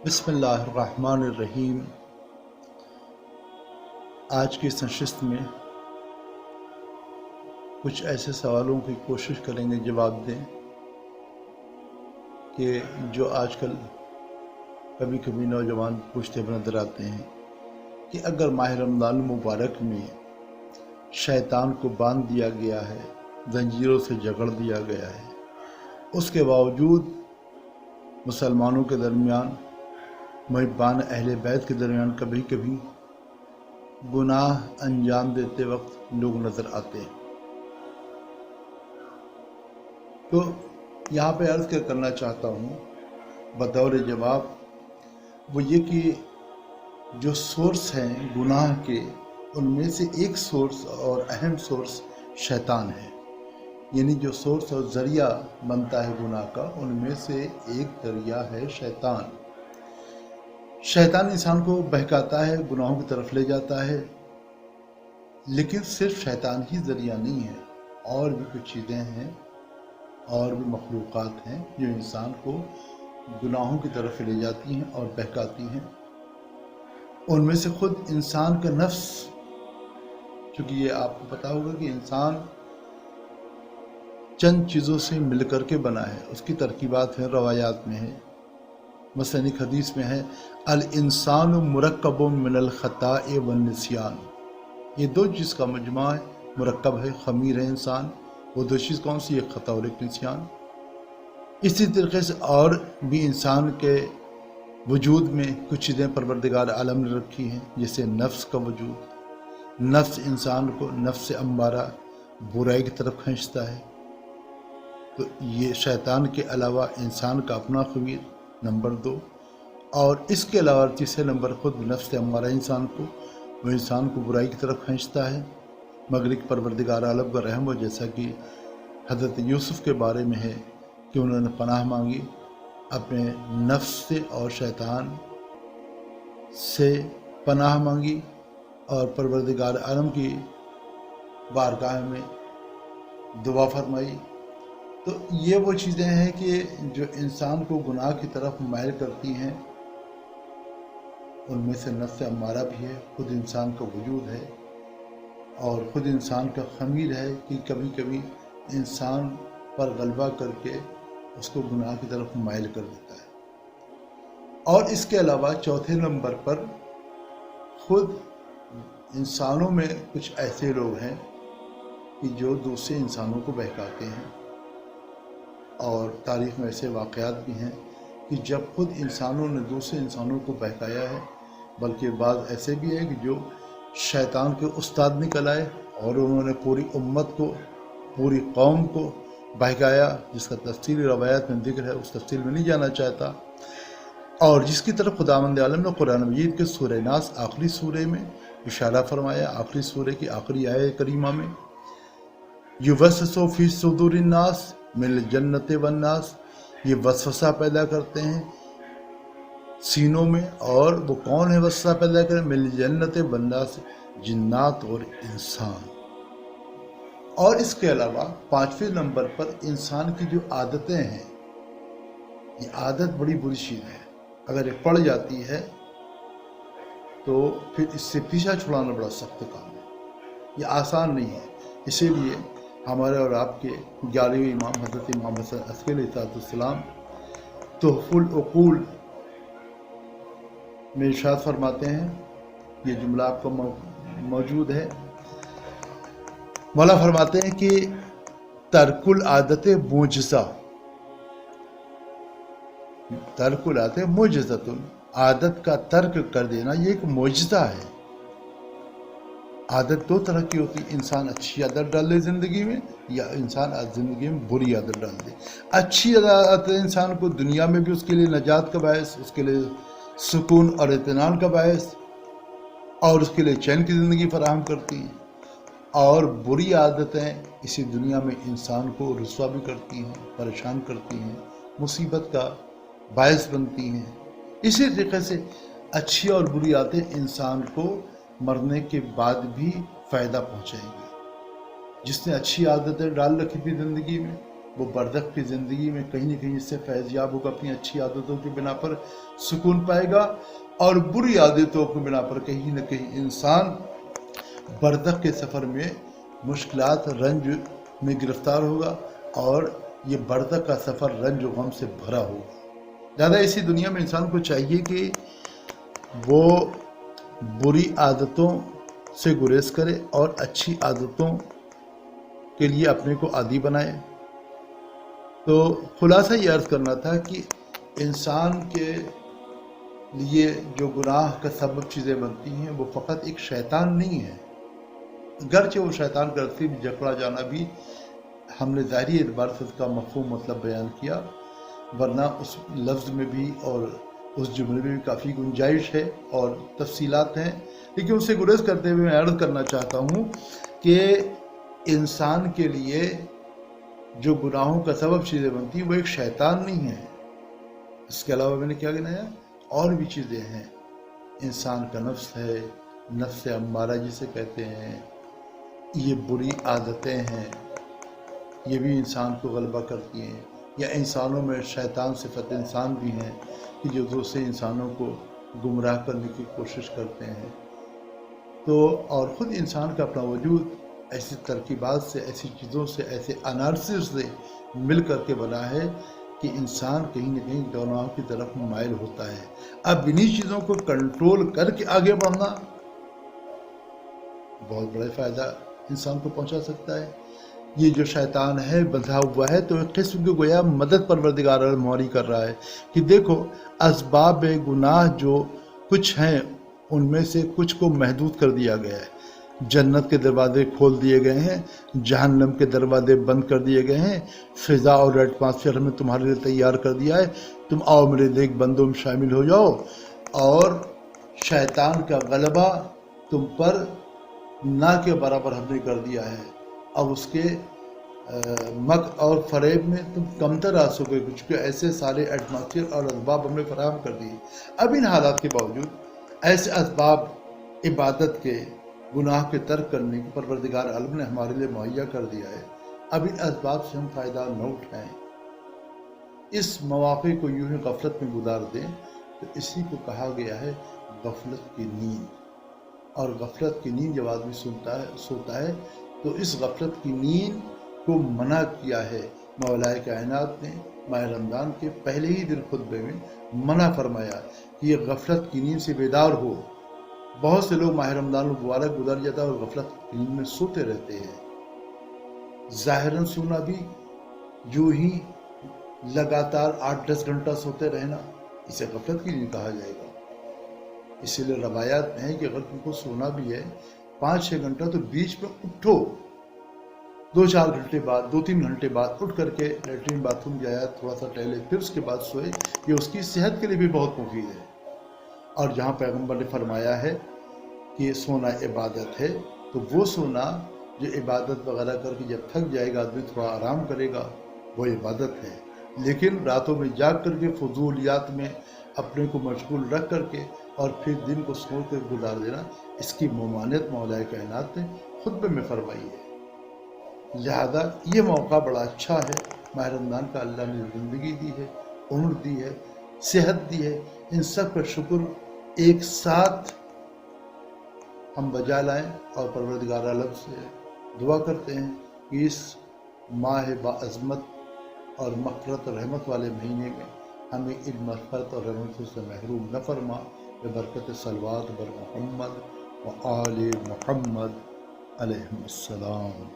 بسم اللہ الرحمن الرحیم۔ آج کی اس نشست میں کچھ ایسے سوالوں کی کوشش کریں گے جواب دیں کہ جو آج کل کبھی کبھی نوجوان پوچھتے ہوئے نظر آتے ہیں کہ اگر ماہ رمضان المبارک میں شیطان کو باندھ دیا گیا ہے، زنجیروں سے جکڑ دیا گیا ہے، اس کے باوجود مسلمانوں کے درمیان، محبان اہل بیت کے درمیان کبھی کبھی گناہ انجام دیتے وقت لوگ نظر آتے ہیں، تو یہاں پہ عرض کرنا چاہتا ہوں بطور جواب، وہ یہ کہ جو سورس ہیں گناہ کے، ان میں سے ایک سورس اور اہم سورس شیطان ہے، یعنی جو سورس اور ذریعہ بنتا ہے گناہ کا، ان میں سے ایک ذریعہ ہے شیطان۔ شیطان انسان کو بہکاتا ہے، گناہوں کی طرف لے جاتا ہے، لیکن صرف شیطان ہی ذریعہ نہیں ہے، اور بھی کچھ چیزیں ہیں اور بھی مخلوقات ہیں جو انسان کو گناہوں کی طرف لے جاتی ہیں اور بہکاتی ہیں۔ ان میں سے خود انسان کا نفس، چونکہ یہ آپ کو پتا ہوگا کہ انسان چند چیزوں سے مل کر کے بنا ہے، اس کی ترکیبات ہیں، روایات میں ہے، مثلا ایک حدیث میں ہے الانسان مرکب من الخطاء والنسیان، یہ دو چیز کا مجموعہ ہے، مرکب ہے، خمیر ہے انسان، وہ دو چیز کون سی؟ ایک خطا اور ایک نسیان۔ اسی طریقے سے اور بھی انسان کے وجود میں کچھ چیزیں پروردگار عالم نے رکھی ہیں، جیسے نفس کا وجود، نفس انسان کو نفس امارہ برائی کی طرف کھینچتا ہے، تو یہ شیطان کے علاوہ انسان کا اپنا خمیر نمبر 2، اور اس کے علاوہ تیسرے نمبر خود نفس امارہ انسان کو، وہ انسان کو برائی کی طرف کھینچتا ہے، مگر ایک پروردگار عالم کا رحم ہو، جیسا کہ حضرت یوسف کے بارے میں ہے کہ انہوں نے پناہ مانگی اپنے نفس سے اور شیطان سے پناہ مانگی، اور پروردگار عالم کی بارگاہ میں دعا فرمائی۔ تو یہ وہ چیزیں ہیں کہ جو انسان کو گناہ کی طرف مائل کرتی ہیں، ان میں سے نفس امارہ بھی ہے، خود انسان کا وجود ہے، اور خود انسان کا خمیر ہے کہ کبھی کبھی انسان پر غلبہ کر کے اس کو گناہ کی طرف مائل کر دیتا ہے۔ اور اس کے علاوہ چوتھے نمبر پر خود انسانوں میں کچھ ایسے لوگ ہیں کہ جو دوسرے انسانوں کو بہکاتے ہیں، اور تاریخ میں ایسے واقعات بھی ہیں کہ جب خود انسانوں نے دوسرے انسانوں کو بہکایا ہے، بلکہ بعض ایسے بھی ہیں کہ جو شیطان کے استاد نکل آئے اور انہوں نے پوری امت کو، پوری قوم کو بہکایا، جس کا تفصیلی روایات میں ذکر ہے، اس تفصیل میں نہیں جانا چاہتا، اور جس کی طرف خداوند عالم نے قرآن مجید کے سورہ ناس آخری سورے میں اشارہ فرمایا، آخری سورے کی آخری آیت کریمہ میں، یوسوسو فی صدور الناس من الجنت والناس، یہ وسوسہ پیدا کرتے ہیں سینوں میں، اور وہ کون ہے وسوسہ پیدا کرے؟ من الجنت والناس، جنات اور انسان۔ اور اس کے علاوہ پانچویں نمبر پر انسان کی جو عادتیں ہیں، یہ عادت بڑی بری چیز ہے، اگر یہ پڑ جاتی ہے تو پھر اس سے پیچھا چھڑانا بڑا سخت کام ہے، یہ آسان نہیں ہے۔ اسی لیے ہمارے اور آپ کے 11ویں امام حضرت امام حسن عسکری علیہ السلام تحفۃ العقول میں ارشاد فرماتے ہیں، یہ جملہ آپ کو موجود ہے، مولا فرماتے ہیں کہ ترک العادت معجزہ، ترک العادت معجزۃ، عادت کا ترک کر دینا یہ ایک معجزہ ہے۔ عادت دو طرح کی ہوتی، انسان اچھی عادت ڈال دے زندگی میں، یا انسان زندگی میں بری عادت ڈال دے۔ اچھی عادت انسان کو دنیا میں بھی اس کے لیے نجات کا باعث، اس کے لیے سکون اور اطمینان کا باعث، اور اس کے لیے چین کی زندگی فراہم کرتی ہیں، اور بری عادتیں اسی دنیا میں انسان کو رسوا بھی کرتی ہیں، پریشان کرتی ہیں، مصیبت کا باعث بنتی ہیں۔ اسی طریقے سے اچھی اور بری عادتیں انسان کو مرنے کے بعد بھی فائدہ پہنچائیں گی۔ جس نے اچھی عادتیں ڈال رکھی تھی زندگی میں، وہ برزخ کی زندگی میں کہیں نہ کہیں اس سے فیضیاب ہوگا، اپنی اچھی عادتوں کی بنا پر سکون پائے گا، اور بری عادتوں کی بنا پر کہیں نہ کہیں انسان برزخ کے سفر میں مشکلات رنج میں گرفتار ہوگا، اور یہ برزخ کا سفر رنج و غم سے بھرا ہوگا۔ زیادہ اسی دنیا میں انسان کو چاہیے کہ وہ بری عادتوں سے گریز کرے اور اچھی عادتوں کے لیے اپنے کو عادی بنائے۔ تو خلاصہ یہ عرض کرنا تھا کہ انسان کے لیے جو گناہ کا سبب چیزیں بنتی ہیں وہ فقط ایک شیطان نہیں ہے، گرچہ وہ شیطان کا بھی جکڑا جانا بھی ہم نے ظاہری اعتبار سے اس کا مفہوم مطلب بیان کیا، ورنہ اس لفظ میں بھی اور اس جملے میں بھی کافی گنجائش ہے اور تفصیلات ہیں، لیکن اس سے گریز کرتے ہوئے میں عرض کرنا چاہتا ہوں کہ انسان کے لیے جو گناہوں کا سبب چیزیں بنتی ہیں وہ ایک شیطان نہیں ہے۔ اس کے علاوہ میں نے کیا گنایا، اور بھی چیزیں ہیں، انسان کا نفس ہے، نفس امارہ جسے کہتے ہیں، یہ بری عادتیں ہیں، یہ بھی انسان کو غلبہ کرتی ہیں، یا انسانوں میں شیطان صفت انسان بھی ہیں کہ جو دوسرے انسانوں کو گمراہ کرنے کی کوشش کرتے ہیں۔ تو اور خود انسان کا اپنا وجود ایسی ترکیبات سے، ایسی چیزوں سے، ایسے عناصر سے مل کر کے بنا ہے کہ انسان کہیں نہ کہیں گناہوں کی طرف مائل ہوتا ہے۔ اب انہی چیزوں کو کنٹرول کر کے آگے بڑھنا بہت بڑا فائدہ انسان کو پہنچا سکتا ہے۔ یہ جو شیطان ہے بندھا ہوا ہے تو ایک قسم کی گویا مدد پروردگار موری کر رہا ہے کہ دیکھو اسباب گناہ جو کچھ ہیں ان میں سے کچھ کو محدود کر دیا گیا ہے، جنت کے دروازے کھول دیے گئے ہیں، جہنم کے دروازے بند کر دیے گئے ہیں، فضا اور ایٹماسفیئر ہمیں تمہارے لیے تیار کر دیا ہے، تم آؤ میرے نیک بندوں میں شامل ہو جاؤ، اور شیطان کا غلبہ تم پر نہ کے برابر ہم نے کر دیا ہے۔ اب اس کے مکر اور فریب میں تم کمتر آ سکے، کچھ ایسے سارے ایٹماسفیئر اور اسباب ہم نے فراہم کر دیے۔ اب ان حالات کے باوجود ایسے اسباب عبادت کے، گناہ کے ترک کرنے کے پروردگار عالم نے ہمارے لیے مہیا کر دیا ہے۔ اب ان اسباب سے ہم فائدہ نہ اٹھائیں، اس مواقع کو یوں ہی غفلت میں گزار دیں، تو اسی کو کہا گیا ہے غفلت کی نیند۔ اور غفلت کی نیند جب آدمی سوتا ہے تو اس غفلت کی نیند کو منع کیا ہے مولا کائنات نے ماہ رمضان کے پہلے ہی دن خطبے میں منع فرمایا کہ یہ غفلت کی نیند سے بیدار ہو۔ بہت سے لوگ ماہ رمضان المبارک گزر جاتا ہے اور غفلت کی نیند میں سوتے رہتے ہیں۔ ظاہراً سونا بھی جو ہی لگاتار 8-10 گھنٹہ سوتے رہنا، اسے غفلت کی نیند کہا جائے گا۔ اسی لیے روایات میں ہے کہ اگر تم کو سونا بھی ہے 5-6 گھنٹہ تو بیچ میں اٹھو، 2-4 گھنٹے بعد، 2-3 گھنٹے بعد اٹھ کر کے لیٹرین باتھ روم جایا، تھوڑا سا ٹہلے، پھر اس کے بعد سوئے، یہ اس کی صحت کے لیے بھی بہت مفید ہے۔ اور جہاں پیغمبر نے فرمایا ہے کہ سونا عبادت ہے، تو وہ سونا جو عبادت وغیرہ کر کے جب تھک جائے گا آدمی تھوڑا آرام کرے گا، وہ عبادت ہے۔ لیکن راتوں میں جاگ کر کے فضولیات میں اپنے کو مشغول رکھ کر کے اور پھر دن کو سو کر گزار دینا، اس کی ممانعت مولا کائنات نے خطبے میں فرمائی ہے۔ لہذا یہ موقع بڑا اچھا ہے، ماہ رمضان کا اللہ نے زندگی دی ہے، عمر دی ہے، صحت دی ہے، ان سب کا شکر ایک ساتھ ہم بجا لائیں اور پروردگار عالم سے دعا کرتے ہیں کہ اس ماہ باعظمت اور مغفرت اور رحمت والے مہینے میں ہمیں ان مغفرت اور رحمتوں سے محروم نہ فرما، ببرکت صلوات بر محمد و آل محمد علیہ السلام۔